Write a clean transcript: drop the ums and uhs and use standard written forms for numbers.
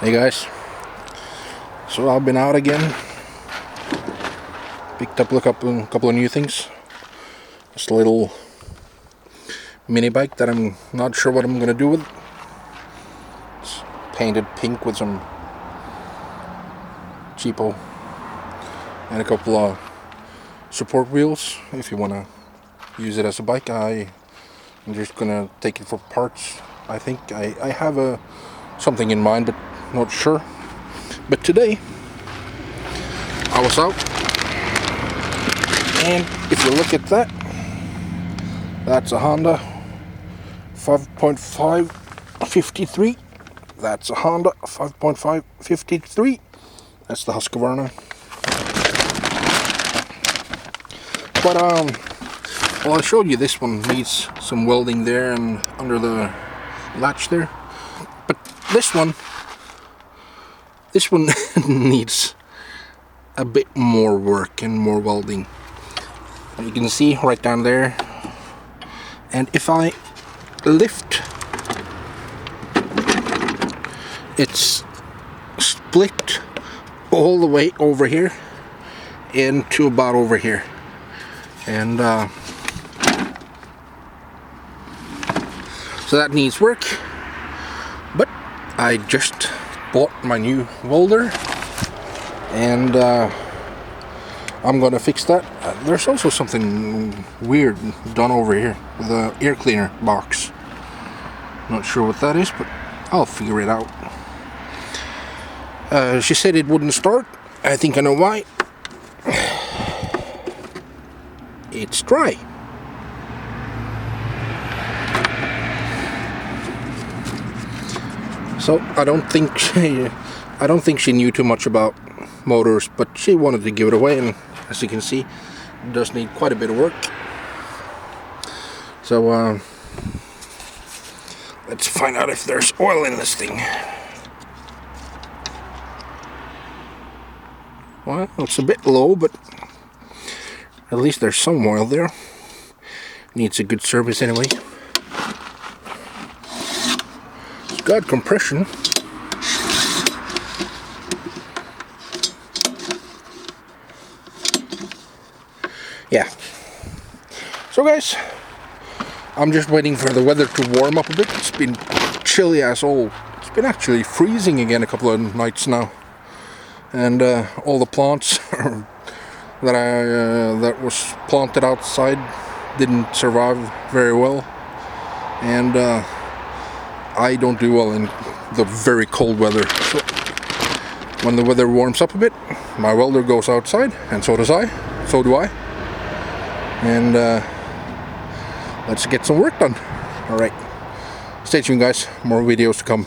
Hey guys, so I've been out again, picked up a couple of new things. Just a little mini bike that I'm not sure what I'm gonna do with. It's painted pink with some cheapo and a couple of support wheels. If you wanna use it as a bike, I'm just gonna take it for parts. I think I have something in mind, but not sure. But today I was out, and if you look at that, that's a Honda 5.5 53. That's a Honda 5.5 53. That's the Husqvarna. But well, I showed you this one needs some welding there and under the latch there. But this one needs a bit more work and more welding. You can see right down there. And if I lift, it's split all the way over here into about over here. And so that needs work. But I just bought my new welder, and I'm gonna fix that. There's also something weird done over here with the air cleaner box. Not sure what that is, but I'll figure it out. She said it wouldn't start. I think I know why. It's dry. So I don't think she knew too much about motors, but she wanted to give it away, and as you can see, it does need quite a bit of work. So let's find out if there's oil in this thing. Well, it's a bit low, but at least there's some oil there. Needs a good service anyway. It's got compression. Yeah. So guys, I'm just waiting for the weather to warm up a bit. It's been chilly as all. It's been actually freezing again a couple of nights now. And all the plants that was planted outside didn't survive very well. And I don't do well in the very cold weather. So when the weather warms up a bit, my welder goes outside, and so does I. So do I. And let's get some work done. Alright, stay tuned guys, more videos to come.